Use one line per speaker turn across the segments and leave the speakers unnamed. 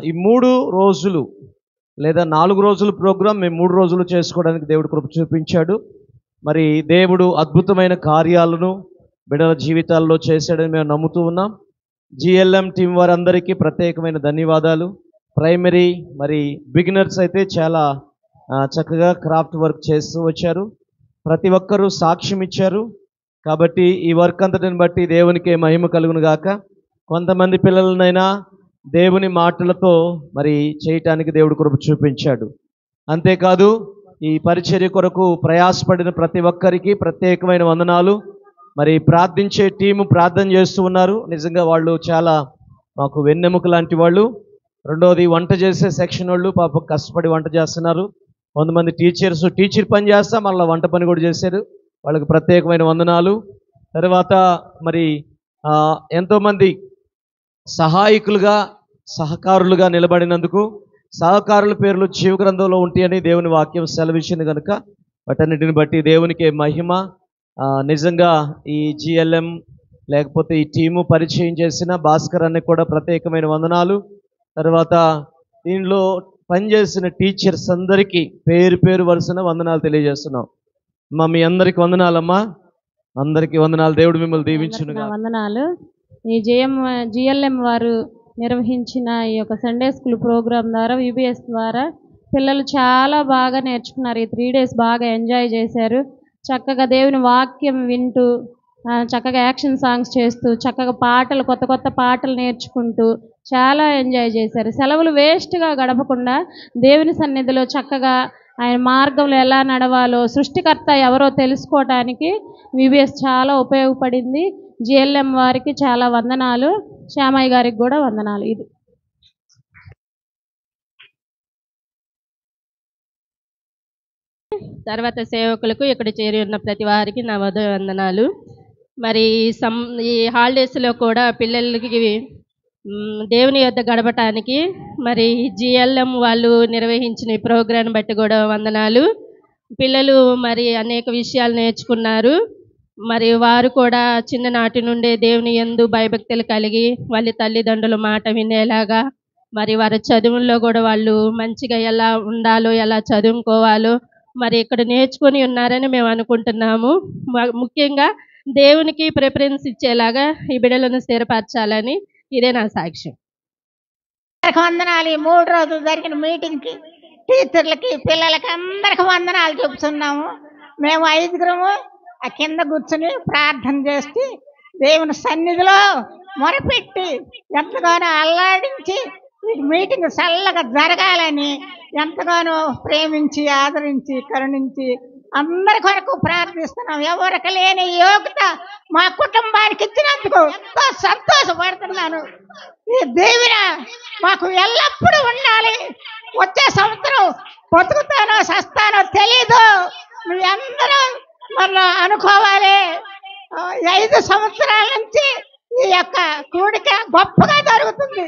ఈ 3 రోజులు లేదా 4 రోజుల ప్రోగ్రాం మేము 3 రోజులు చేసుకోవడానికి దేవుడు కృప చూపించాడు. మరి దేవుడు అద్భుతమైన కార్యాలను బిడ్డల జీవితాల్లో చేశాడని మేము నమ్ముతూ ఉన్నాం. జిఎల్ఎం టీం వారందరికీ ప్రత్యేకమైన ధన్యవాదాలు. ప్రైమరీ మరి బిగినర్స్ అయితే చాలా చక్కగా క్రాఫ్ట్ వర్క్ చేస్తూ వచ్చారు. ప్రతి ఒక్కరూ సాక్ష్యం ఇచ్చారు. కాబట్టి ఈ వర్క్ అంతటిని బట్టి దేవునికి మహిమ కలుగును గాక. కొంతమంది పిల్లలనైనా దేవుని మాటలతో మరి చేయటానికి దేవుడు కృప చూపించాడు. అంతేకాదు ఈ పరిచర్య కొరకు ప్రయాసపడిన ప్రతి ఒక్కరికి ప్రత్యేకమైన వందనాలు. మరి ప్రార్థించే టీము ప్రార్థన చేస్తూ ఉన్నారు. నిజంగా వాళ్ళు చాలా మాకు వెన్నెముక లాంటి వాళ్ళు. రెండవది వంట చేసే సెక్షన్ వాళ్ళు పాపం కష్టపడి వంట చేస్తున్నారు. కొంతమంది టీచర్ పని చేస్తా మళ్ళీ వంట పని కూడా చేశారు. వాళ్ళకి ప్రత్యేకమైన వందనాలు. తర్వాత మరి ఎంతోమంది సహాయకులుగా సహకారులుగా నిలబడినందుకు సహకారుల పేర్లు జీవగ్రంథంలో ఉంటాయని దేవుని వాక్యం సెలవిచ్చింది కనుక వాటన్నిటిని బట్టి దేవునికి మహిమ. నిజంగా ఈ జిఎల్ఎం లేకపోతే ఈ టీము పరిచయం చేసిన భాస్కర్ అన్నకి కూడా ప్రత్యేకమైన వందనాలు. తర్వాత దీనిలో పనిచేసిన టీచర్స్ అందరికీ పేరు పేరు వరుసన వందనాలు తెలియజేస్తున్నాం. మీ అందరికి వందనాలమ్మా, అందరికీ వందనాలు. దేవుడు మిమ్మల్ని దీవించునుగా.
వందనాలు. ఈ జిఎల్ఎం వారు నిర్వహించిన ఈ యొక్క సండే స్కూల్ ప్రోగ్రాం ద్వారా విబిఎస్ ద్వారా పిల్లలు చాలా బాగా నేర్చుకున్నారు. ఈ 3 days బాగా ఎంజాయ్ చేశారు. చక్కగా దేవుని వాక్యం వింటూ చక్కగా యాక్షన్ సాంగ్స్ చేస్తూ చక్కగా పాటలు కొత్త కొత్త పాటలు నేర్చుకుంటూ చాలా ఎంజాయ్ చేశారు. సెలవులు వేస్ట్గా గడపకుండా దేవుని సన్నిధిలో చక్కగా ఆయన మార్గంలో ఎలా నడవాలో సృష్టికర్త ఎవరో తెలుసుకోవటానికి విబిఎస్ చాలా ఉపయోగపడింది. జిఎల్ఎం వారికి చాలా వందనాలు. శ్యామయ్య గారికి కూడా వందనాలు. ఇది
తర్వాత సేవకులకు ఇక్కడ చేరి ఉన్న ప్రతి వారికి నా వందనాలు. మరి ఈ హాలిడేస్లో కూడా పిల్లలకి దేవుని యొద్ద గడపటానికి మరి జిఎల్ఎం వాళ్ళు నిర్వహించిన ఈ ప్రోగ్రాం బట్టి కూడా వందనాలు. పిల్లలు మరి అనేక విషయాలు నేర్చుకున్నారు. మరి వారు కూడా చిన్ననాటి నుండే దేవుని యందు భయభక్తులు కలిగి వాళ్ళ తల్లిదండ్రుల మాట వినేలాగా మరి వారి చదువుల్లో కూడా వాళ్ళు మంచిగా ఎలా ఉండాలో ఎలా చదువుకోవాలో మరి ఇక్కడ నేర్చుకొని ఉన్నారని మేము అనుకుంటున్నాము. ముఖ్యంగా దేవునికి ప్రిఫరెన్స్ ఇచ్చేలాగా ఈ బిడ్డలను స్థిరపరచాలని ఇదే నా సాక్ష్యం.
వందనాలు. ఈ 3 రోజులు జరిగిన మీటింగ్కి టీచర్లకి పిల్లలకి అందరికి వందనాలు చెప్తున్నాము. మేము 5గురము ఆ కింద కూర్చుని ప్రార్థన చేసి దేవుని సన్నిధిలో మొరపెట్టి ఎంతగానో అల్లాడించి మీటింగ్ చల్లగా జరగాలని ఎంతగానో ప్రేమించి ఆదరించి కరుణించి అందరి కొరకు ప్రార్థిస్తున్నాం. ఎవరికి లేని యోగ్యత మా కుటుంబానికి ఇచ్చినందుకు ఎంతో సంతోషపడుతున్నాను. ఈ దీవెన మాకు ఎల్లప్పుడూ ఉండాలి. వచ్చే సంవత్సరం బతుకుతానో సస్తానో తెలీదు. మీ అందరూ మన అనుకోవాలి. 5 సంవత్సరాల నుంచి ఈ యొక్క కూడిక గొప్పగా జరుగుతుంది.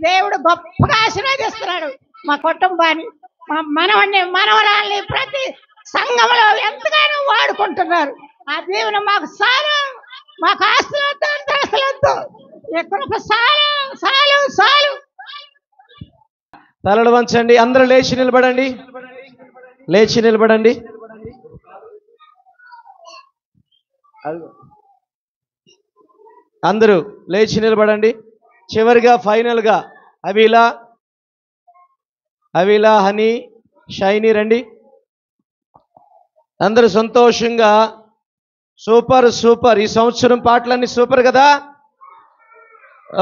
దేవుడు గొప్పగా ఆశీర్వదిస్తున్నాడు మా కుటుంబాన్ని, మా మనవరాల్ని ప్రతి సంఘంలో ఎంతగానో వాడుకుంటున్నారు. ఆ దేవుని మాకు సాలు, మాకు ఆస్తులతో అంతస్తులతో ఎక్కడ సాలు.
తలలు వంచండి. అందరూ లేచి నిలబడండి. అందరూ లేచి నిలబడండి. చివరిగా ఫైనల్గా అవిలా హనీ షైనీ రండి. అందరూ సంతోషంగా సూపర్. ఈ సంవత్సరం పాటలన్నీ సూపర్ కదా.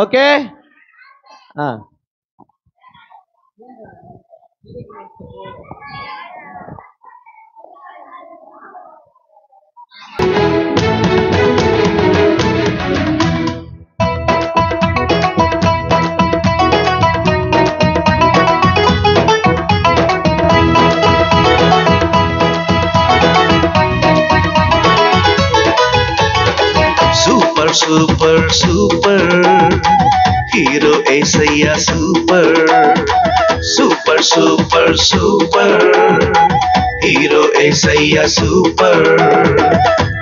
Okay.
Super hero Yesayya super hero Yesayya super.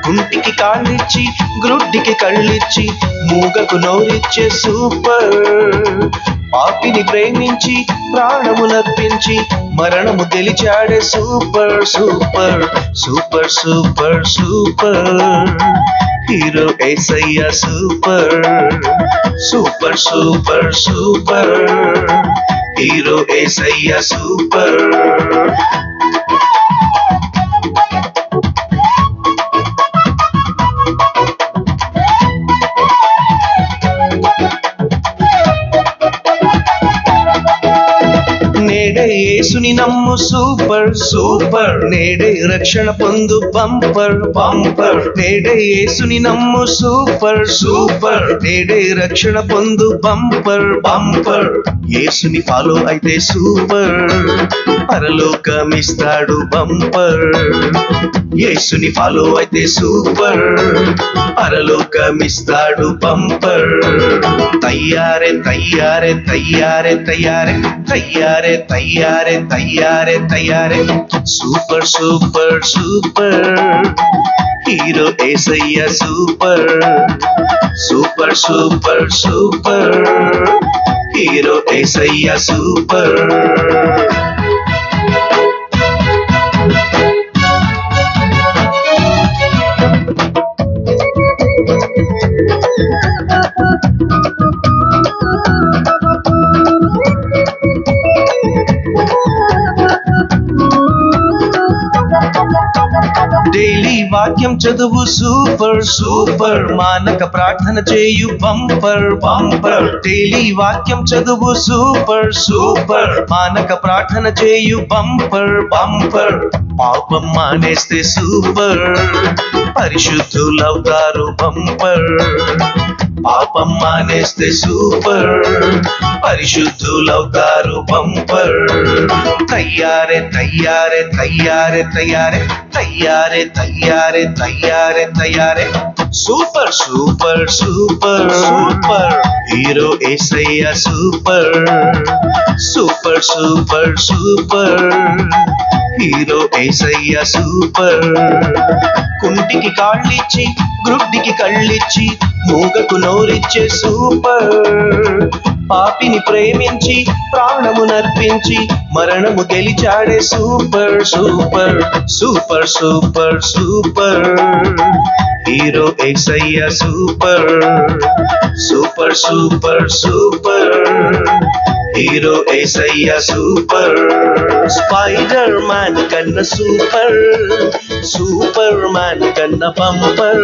కుంటికి కాళ్ళిచ్చి గ్రుడ్డికి కళ్ళిచ్చి మూగకు నోరిచ్చే సూపర్. పాపిని ప్రేమించి ప్రాణమునర్పించి మరణము గెలిచాడే super super super super super hero Yesayya super super super super hero Yesayya super నేడే యేసుని నమ్ము సూపర్ సూపర్ నేడే రక్షణ పొందు బంపర్ బంపర్ నేడే యేసుని నమ్ము సూపర్ సూపర్ నేడే రక్షణ పొందు బంపర్ బంపర్ యేసుని ఫాలో అయితే సూపర్ పరలోకమిస్తాడు బంపర్ యేసుని ఫాలో అయితే సూపర్ పరలోకమిస్తాడు బంపర్ తయ్యారే తయ్యారే తయ్యారే తయ్యారే తయ్యారే తయ్యారే తయ్యారే తయ్యారే super super super hero Yesayya super super super super hero Yesayya super daily వాక్యం చదువు సూపర్ సూపర్ మానక ప్రార్థన చేయు బంపర్ బంపర్ డైలీ వాక్యం చదువు సూపర్ సూపర్ మానక ప్రార్థన చేయు బంపర్ బంపర్ పాపం మానేస్తే సూపర్ పరిశుద్ధులవుతారు బంపర్ పాపం మానేస్తే సూపర్ పరిశుద్ధులవుతారు బంపర్ తయ్యారే తయ్యారే తయ్యారే తయ్యారే తయ్యారే తయ్యారే తయ్యారే తయ్యారే super super super super hero Yesayya super super super super hero Yesayya super కుంటికి కాళ్ళిచ్చి గ్రుడ్డికి కళ్ళిచ్చి మూగకు నోరిచ్చే సూపర్ పాపిని ప్రేమించి ప్రాణము నర్పించి మరణము గెలిచాడే super super super super super hero Yesayya super super super super hero Yesayya super Spiderman కన్నా సూపర్ సూపర్ మ్యాన్ కన్నా బంపర్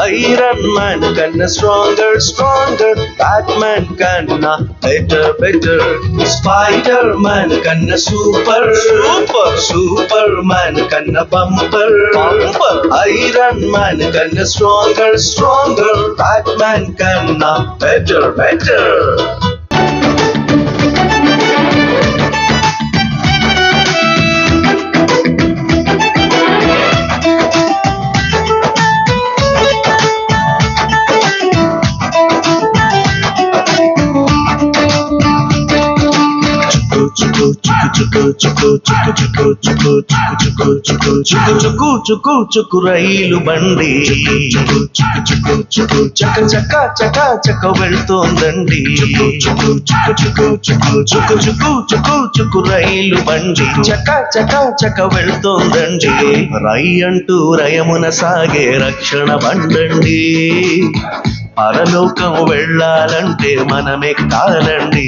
ఐరన్ మ్యాన్ కన్నా స్ట్రాంగర్ స్ట్రాంగర్ బ్యాట్ మ్యాన్ కన్నా బెటర్ బెటర్ స్పైడర్ మ్యాన్ కన్నా సూపర్ సూపర్ సూపర్ మ్యాన్ కన్నా బంపర్ బంపర్ ఐరన్ మ్యాన్ కన్నా stronger stronger bat man కన్నా బెటర్ బెటర్ చుకు రైలు బండి చక చక చక చక వెళ్తోందండి చుకు రైలు బండి చక చక చక వెళ్తోందండి రై అంటూ రయమున సాగే రక్షణ బండండి పరలోకం వెళ్ళాలంటే మనమెక్కాలండి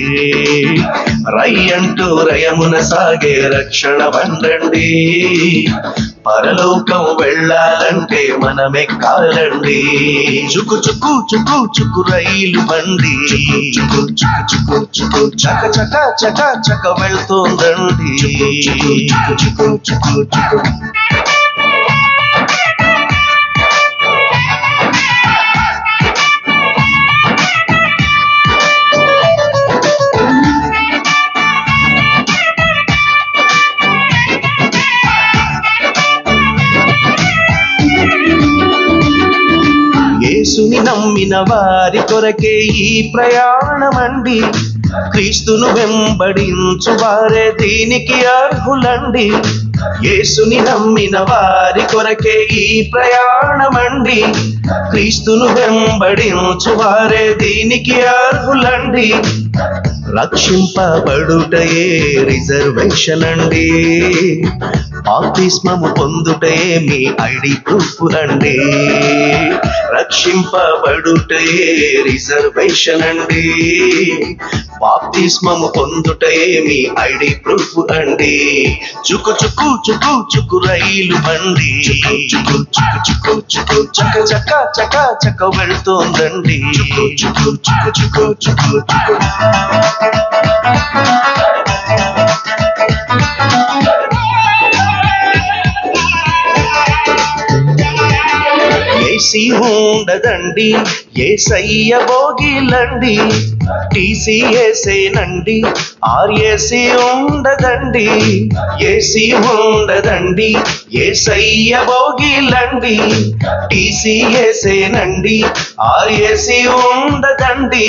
రై అంటూ రయమున సాగే రక్షణ బండండి పరలోకం వెళ్ళాలంటే మనమెక్కాలండి చుకు చుకు చుకు చుకు రైలు బండి చుకు చుకు చుకు చుకు చక చక చక చక వెళ్తోందండి చుకు చుకు చుకు చుకు యేసుని నమ్మిన వారి కొరకే ఈ ప్రయాణమండి క్రీస్తును వెంబడించు వారే దీనికి అర్హులండి యేసుని నమ్మిన వారి కొరకే ఈ ప్రయాణమండి క్రీస్తును వెంబడించు వారే దీనికి అర్హులండి రక్షింపబడుటయే రిజర్వేషన్ అండి, బాప్తిస్మము పొందుటయే మీ ఐడి ప్రూఫ్ అండి. రక్షింపబడుటయే రిజర్వేషన్ అండి, బాప్తిస్మము పొందుటయే మీ ఐడి ప్రూఫ్ అండి. చుకు చుకు చుకు చుకు రైలు బండి, చుకు చుకు చుకు చుకు చక చక చక చక వెళ్తోందండి. చుకు చుకు చుకు చుకు చుకు చుకు ఏసీ ఉండదండి, ఏసయ్య బోగిలండి, టీసీఏసేనండి, ఆర్ఏసీ ఉండదండి. ఏసీ ఉండదండి, ఏసయ్య బోగిలండి, టీసీఏసేనండి, ఆర్ఏసీ ఉండదండి.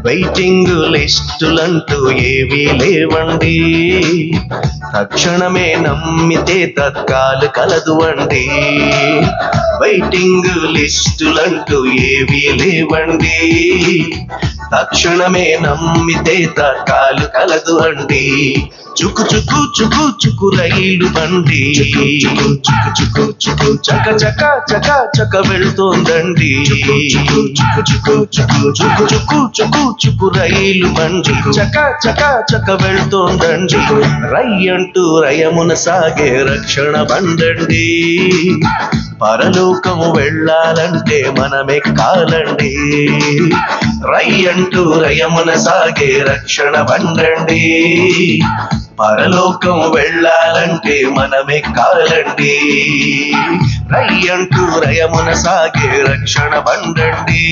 వెయిటింగ్ లిస్టులంటూ ఏవీ లేవండి, తక్షణమే నమ్మితే తత్కాలు కలదు అండి. వెయిటింగ్ లిస్టులంటూ ఏవీ లేవండి, తక్షణమే నమ్మితే తత్కాలు కలదు అండి. చుకు చుకు చుకు చుకు రైలు బండి, చుకు చుకు చుకు చుకు చక చక చక చక వెళ్తోందండి. చుకు చుకు చుకు చుకు చుకు చుకు చుకు చుకు రైలు బండి చక చక చక వెళ్తోందండి. రై అంటూ రయమున సాగే రక్షణ బండండి, పరలోకము వెళ్ళాలంటే మనమెక్కాలండి. రై అంటూ రయమున సాగే రక్షణ బండండి, పరలోకం వెళ్ళాలంటే మనమెక్కాలండి. రై అంటూ రయమున సాగే రక్షణ బండండి,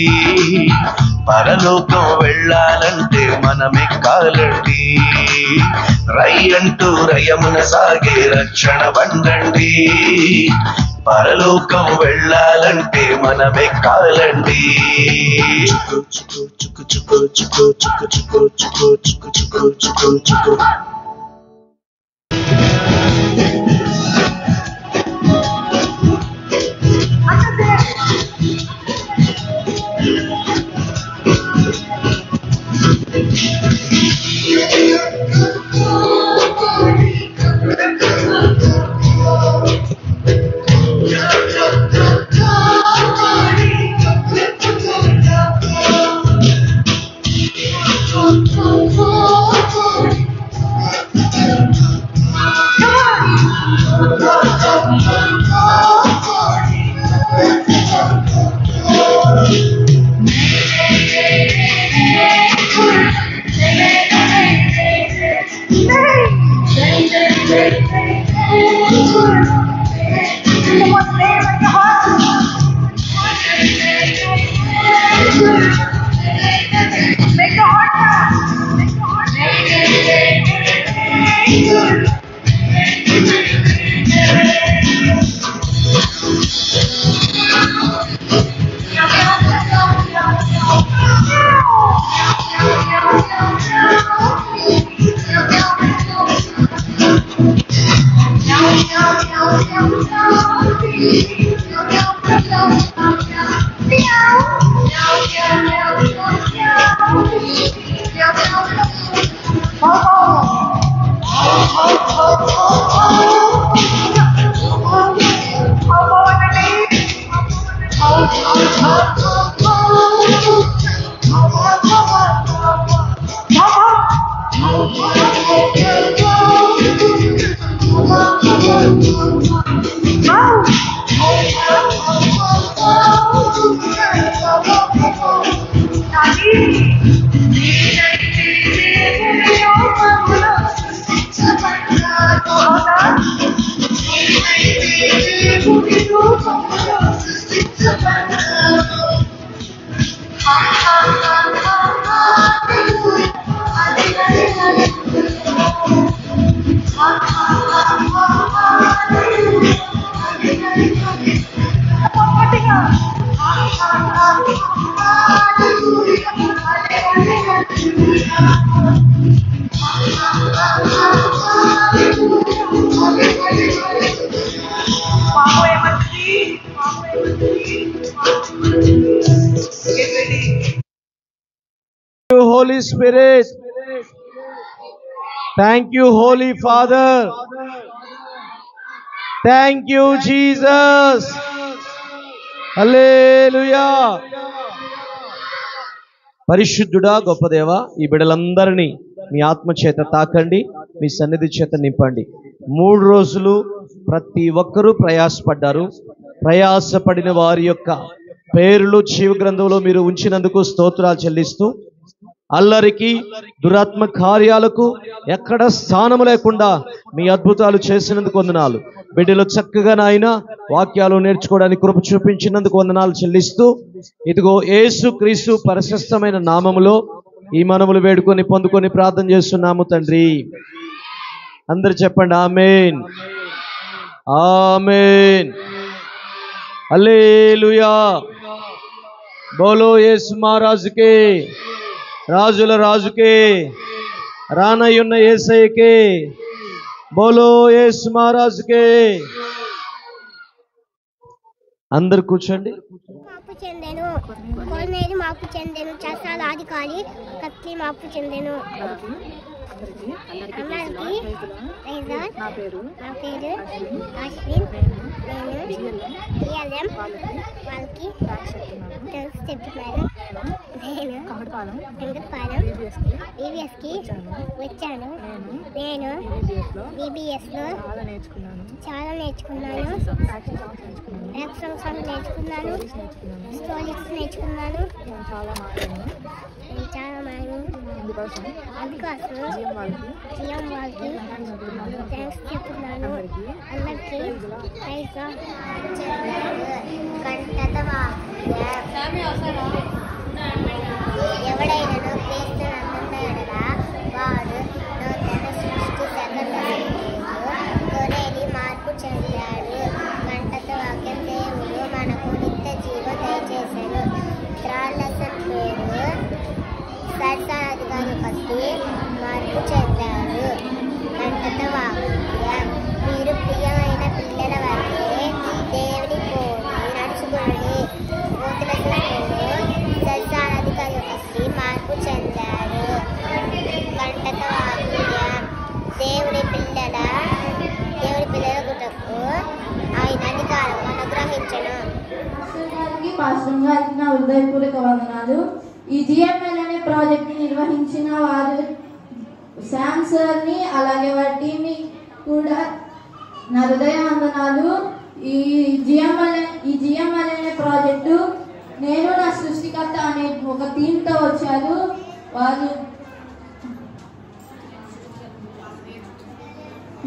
పరలోకం వెళ్ళాలంటే మనమెక్కాలండి. రై అంటూ రయమున సాగే రక్షణ బండండి, పరలోకం వెళ్ళాలంటే మనమెక్కాలండి. చుకు చుకు చుకు చుకు చుకు చుకు చుకు చుకు చుకు చుకు చుకు చుకు
Holy Spirit. Thank you, Holy Father. Thank you, Jesus. Hallelujah. పరిశుద్ధుడా గొప్ప దేవా, ఈ బిడ్డలందరినీ మీ ఆత్మ చేత తాకండి, మీ సన్నిధి చేత నింపండి. 3 రోజులు ప్రతి ఒక్కరూ ప్రయాసపడ్డారు. ప్రయాసపడిన వారి యొక్క పేర్లు జీవ గ్రంథంలో మీరు ఉంచినందుకు స్తోత్రాలు చెల్లిస్తూ, అల్లరికి దురాత్మ కార్యాలకు ఎక్కడ స్థానం లేకుండా మీ అద్భుతాలు చేసినందుకు వందనాలు. బిడ్డలు చక్కగా నాయన వాక్యాలు నేర్చుకోవడానికి కృప చూపించినందుకు వందనాలు చెల్లిస్తూ, ఇదిగో యేసు క్రీస్తు ప్రశస్తమైన నామములో ఈ మనములు వేడుకొని పొందుకొని ప్రార్థన చేస్తున్నాము తండ్రి. అందరు చెప్పండి ఆమేన్, ఆమేన్, హల్లెలూయా. బోలో యేసు మహారాజుకే, రాజుల రాజుకే, రానయ్యున్న యేసయ్యకే, బోలో యేసు మహారాజుకే. అందరు కూర్చోండి.
మాపు చెందెను, కోనేరు మాపు చెందెను, చసాల అధికారి కత్తి మాపు చెందెను. అందరికీ నా పేరు అశ్విన్. నేను జిఎల్ఎం వాళ్ళకి తెలుసు చెప్తున్నాను. నేను వెంకటపాలెం ఈవీఎస్కి వచ్చాను. నేను ఈబీఎస్లో చాలా నేర్చుకున్నాను. ర్యాప్ సాంగ్స్ నేర్చుకున్నాను, స్టోరీస్ నేర్చుకున్నాను. చాలా అందుకోసం జిఎం వాళ్ళకి థ్యాంక్స్ చెప్తున్నాను. అందరికీ ఎవడైనా క్రీస్తు నమ్ముతాడరా వాడు నూతన సృష్టి కొనేది మార్పు చెందాడు. గంటతో వాక్యం దేవుడు మనకు నిత్య జీవం దయచేశాడు. త్రాళ్ళసన్ పేరు సరసాధికారి కత్తి మార్పు చెందాడు. గంటతో వాక్యం మీరు ప్రియమైన పిల్లల వల్లే దేవుని పోలి నడుచుకుని నూతన సరసాధికారి కత్తి మార్పు చెందాడు. గంటతో వాక్యం దేవుని పిల్లల గుటకు ఆయన అధికారం అనుగ్రహించను.
పాస్టర్ గారికి నా హృదయపూర్వక వందనాలు. ఈ జిఎంఎల్ అనే ప్రాజెక్ట్ ని నిర్వహించిన వారు శామ్ సార్ ని అలాగే వారి టీమ్ ని కూడా నా హృదయ వందనాలు. ఈ జిఎంఎల్ అనే ప్రాజెక్టు నేను నా సృష్టికర్త అనే ఒక థీమ్ తో వచ్చారు. వారు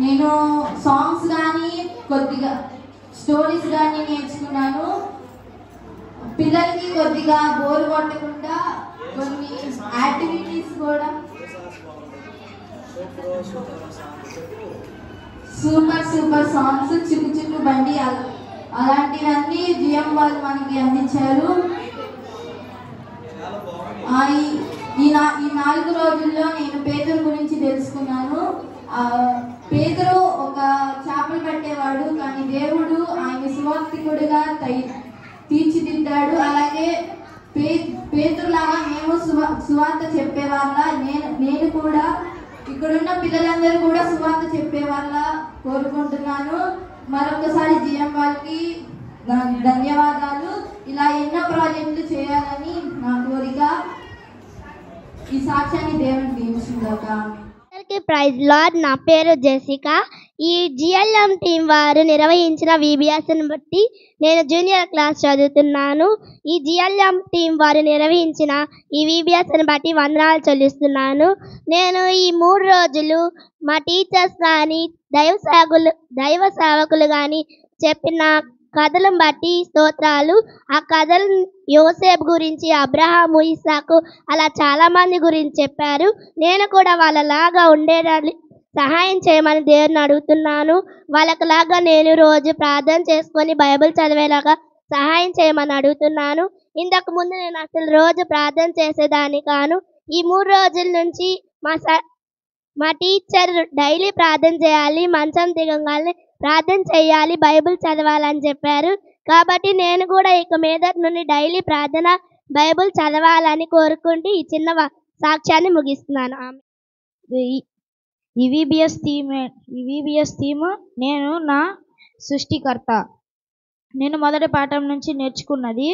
నేను సాంగ్స్ కానీ కొద్దిగా స్టోరీస్ కానీ నేర్చుకున్నాను. పిల్లలకి కొద్దిగా బోర్ కొట్టకుండా కొన్ని యాక్టివిటీస్ కూడా సూపర్ సాంగ్స్, చిక్కు చిక్కు బండి అలాంటివన్నీ జిఎం వాళ్ళు మనకి అందించారు. ఈ 4 రోజుల్లో నేను పేతురు గురించి తెలుసుకున్నాను. పేతురు ఒక చేపలు పట్టేవాడు, కానీ దేవుడు ఆయన సువార్తికుడిగా తీర్చిదిద్దాడు. అలాగే పేతురులాగా మేము సువార్త చెప్పేవాళ్ళ నేను కూడా ఇక్కడున్న పిల్లలందరూ కూడా సువార్త చెప్పేవాళ్ళ కోరుకుంటున్నాను. మరొకసారి జిఎం వాళ్ళకి ధన్యవాదాలు. ఇలా ఎన్నో ప్రాజెక్టులు చేయాలని నా కోరిక. ఈ సాక్ష్యాన్ని దేవునికి దీవించుగాక.
Praise lord. నా పేరు జెసికా. ఈ జిఎల్ఎం టీం వారు నిర్వహించిన విబిఎస్ని బట్టి నేను జూనియర్ క్లాస్ చదువుతున్నాను. ఈ జిఎల్ఎం టీం వారు నిర్వహించిన ఈ విబిఎస్ని బట్టి వందనాలు చెల్లిస్తున్నాను. నేను ఈ 3 రోజులు మా టీచర్స్ కానీ దైవ సేవకులు కానీ చెప్పిన కథలను బట్టి స్తోత్రాలు. ఆ కథలు యోసేపు గురించి, అబ్రహాము, ఇస్సాకు అలా చాలామంది గురించి చెప్పారు. నేను కూడా వాళ్ళలాగా ఉండేదాన్ని సహాయం చేయమని దేవుని అడుగుతున్నాను. వాళ్ళకిలాగా నేను రోజు ప్రార్థన చేసుకొని బైబిల్ చదివేలాగా సహాయం చేయమని అడుగుతున్నాను. ఇంతకు ముందు నేను అసలు రోజు ప్రార్థన చేసేదాన్ని కాను. ఈ 3 రోజుల నుంచి మా టీచర్ డైలీ ప్రార్థన చేయాలి, మంచం దిగంగానే ప్రార్థన చేయాలి, బైబిల్ చదవాలని చెప్పారు. కాబట్టి నేను కూడా ఇక మీద నుండి డైలీ ప్రార్థన బైబిల్ చదవాలని కోరుకుంటూ ఈ చిన్న సాక్ష్యాన్ని ముగిస్తున్నాను.
ఈవీబీఎస్ థీమ్ నేను నా సృష్టికర్త. నేను మొదటి పాఠం నుంచి నేర్చుకున్నది.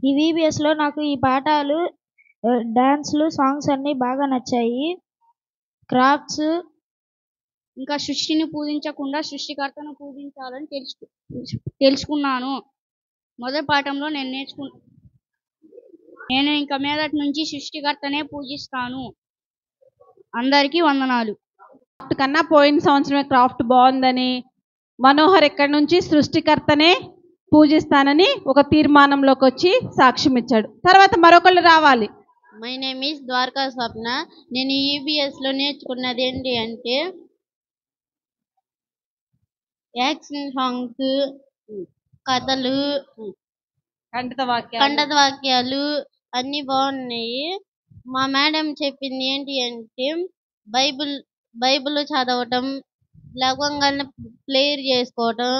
ఈవీబీఎస్లో నాకు ఈ పాఠాలు, డాన్స్లు, సాంగ్స్ అన్నీ బాగా నచ్చాయి. క్రాఫ్ట్స్, ఇంకా సృష్టిని పూజించకుండా సృష్టికర్తను పూజించాలని తెలుసుకున్నాను. మొదటి పాఠంలో నేను ఇంకా మీదటి నుంచి సృష్టికర్తనే పూజిస్తాను. అందరికీ వందనాలు.
క్రాఫ్ట్ కన్నా పోయిన సంవత్సరమే క్రాఫ్ట్ బాగుందని మనోహర్ ఎక్కడి నుంచి సృష్టికర్తనే పూజిస్తానని ఒక తీర్మానంలోకి వచ్చి సాక్ష్యం ఇచ్చాడు. తర్వాత మరొకళ్ళు రావాలి.
మై నేమ్ ఈస్ ద్వారకా స్వప్న. నేను ఈబీఎస్లో నేర్చుకున్నది ఏంటి అంటే యాక్షన్ సాంగ్స్, కథలు, ఖండిత వాక్యాలు అన్నీ బాగున్నాయి. మా మేడం చెప్పింది ఏంటి అంటే బైబిల్ చదవటం, లవంగాలను ప్లేయర్ చేసుకోవటం,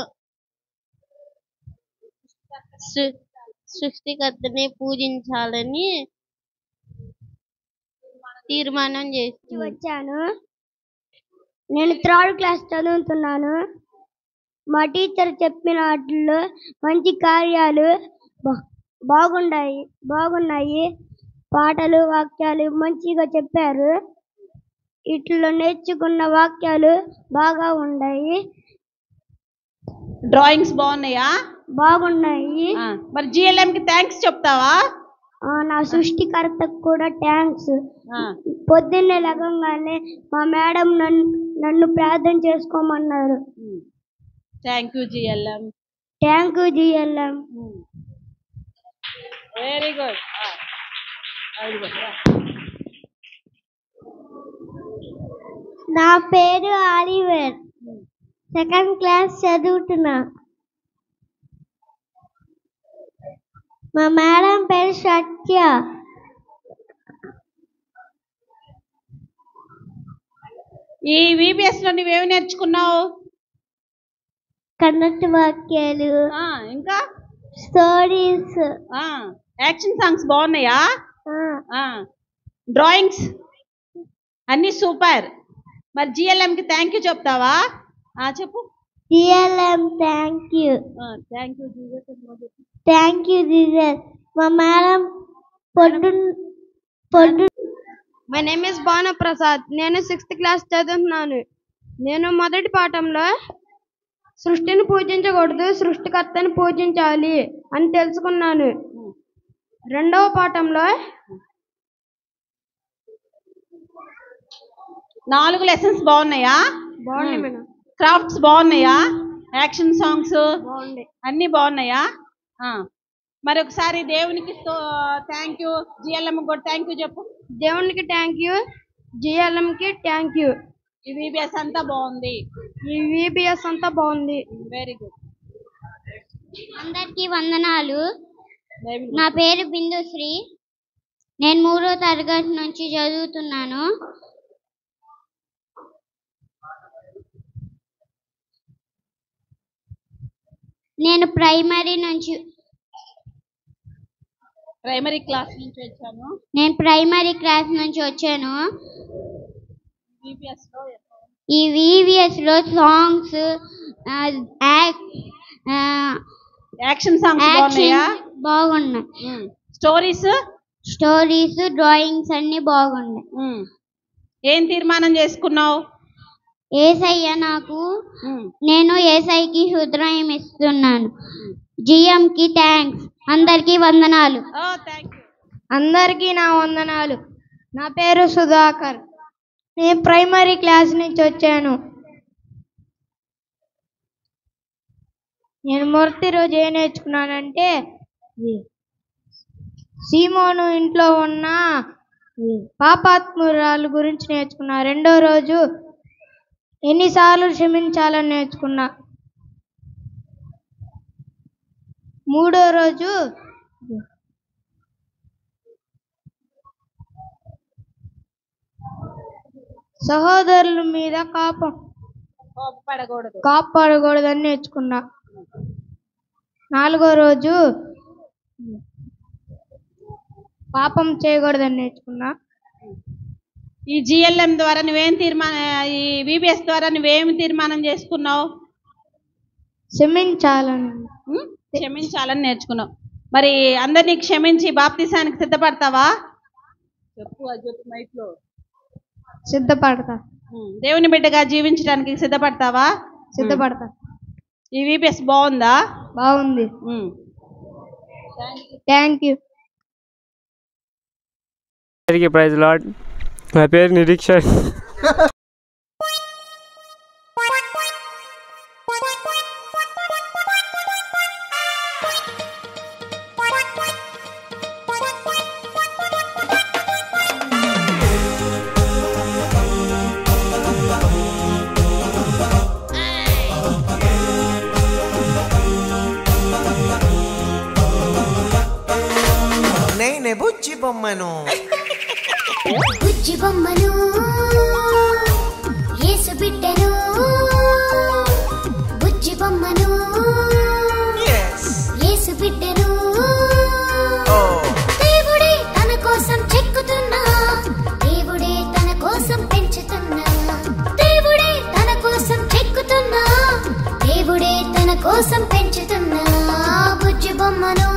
సృష్టికర్తని పూజించాలని తీర్మానం చేసి
వచ్చాను. నేను 3rd క్లాస్ చదువుతున్నాను. మా టీచర్ చెప్పిన వాటిల్లో మంచి కార్యాలు బాగున్నాయి. పాటలు, వాక్యాలు మంచిగా చెప్పారు. వీటిలో నేర్చుకున్న వాక్యాలు బాగా ఉన్నాయి.
డ్రాయింగ్స్ బాగున్నాయా?
బాగున్నాయి.
మరి జిఎల్ఎంకి థ్యాంక్స్ చెప్తావా?
నా సృష్టికర్తకు కూడా థ్యాంక్స్. పొద్దున్నే లగంగానే మా మేడం నన్ను ప్రార్థన చేసుకోమన్నారు.
Thank you GLM.
Thank you GLM.
Very good.
నా పేరు ఆలివర్. 2nd క్లాస్ చదువుతున్నా. మా మేడం పేరు సత్య.
ఈ వీబీఎస్ లో నువ్వేమి నేర్చుకున్నావు?
కన్నట్ట వాక్యాలు,
ఇంకా
స్టోరీస్,
యాక్షన్ సాంగ్స్ బాగున్నాయా? డ్రాయింగ్స్ అన్ని సూపర్. మరి జిఎల్ఎంకి థ్యాంక్ యూ చెప్తావా? చెప్పు.
GLM thank you.
Thank you Jesus.
Thank you Jesus. మా మేడం పొద్దు.
My name is Bhanuprasad. నేను 6th క్లాస్ చదువుతున్నాను. నేను మొదటి పాఠంలో సృష్టిని పూజించకూడదు, సృష్టికర్తను పూజించాలి అని తెలుసుకున్నాను. 2వ పాఠంలో
4 లెసన్స్ బాగున్నాయా?
బాగున్నాయి మేడం.
క్రాఫ్ట్స్ బాగున్నాయా? యాక్షన్ సాంగ్స్
బాగున్నాయి.
అన్నీ బాగున్నాయా? మరి ఒకసారి దేవునికి థ్యాంక్ యూ, జిఎల్ఎం కూడా థ్యాంక్ యూ చెప్పు.
దేవునికి థ్యాంక్ యూ, జిఎల్ఎంకి థ్యాంక్ యూ.
ఈ వీబీఎస్ అంతా బాగుంది. Very good.
అందరికీ వందనాలు. నా పేరు బిందుశ్రీ. నేను 3వ తరగతి నుంచి చదువుతున్నాను. నేను ప్రైమరీ
క్లాస్ నుంచి వచ్చాను.
ఈ వీబీఎస్ లో సాంగ్స్,
యాక్షన్ సాంగ్స్
బాగున్నాయి. స్టోరీస్, డ్రాయింగ్స్ అన్ని బాగున్నాయి.
ఏం తీర్మానం చేసుకున్నావు?
యేసయ్య నేను యేసయ్యకి హృదయం ఇస్తున్నాను. జిఎంకి థ్యాంక్స్. అందరికీ వందనాలు.
అందరికీ నా వందనాలు. నా పేరు సుధాకర్. నేను ప్రైమరీ క్లాస్ నుంచి వచ్చాను. నేను మొదటి రోజు ఏం నేర్చుకున్నానంటే సీమోను ఇంట్లో ఉన్న పాపాత్మురాలు గురించి నేర్చుకున్నా. 2వ రోజు ఎన్నిసార్లు క్షమించాలని నేర్చుకున్నా. 3వ రోజు సహోదరుల మీద కాపాడకూడదని నేర్చుకున్నా. 4వ రోజు పాపం చేయకూడదని నేర్చుకున్నా.
ఈ జిఎల్ఎం ద్వారా ఈ విబిఎస్ ద్వారా నువ్వేమి తీర్మానం చేసుకున్నావు? క్షమించాలని నేర్చుకున్నావు. మరి అందరినీ క్షమించి బాప్తిసానికి సిద్ధపడతావా? చెప్పు మైక్లో.
సిద్ధపడతా.
దేవుని బిడ్డగా జీవించడానికి సిద్ధపడతావా?
సిద్ధపడతా.
ఈ విబిఎస్ బాగుందా?
బాగుంది. Thank you.
Praise lord. నా పేరు నిరీక్షణ్.
నేనే బుజ్జి బొమ్మను.
బుజ్జి బొమ్మను యేసు బిడ్డను. బుజ్జి బొమ్మను యేసు బిడ్డను. దేవుడే తన కోసం చెక్కుతున్నా, దేవుడే తన కోసం పెంచుతున్నా, దేవుడే తన కోసం చెక్కుతున్నా, దేవుడే తన కోసం పెంచుతున్నా. బుజ్జి బొమ్మను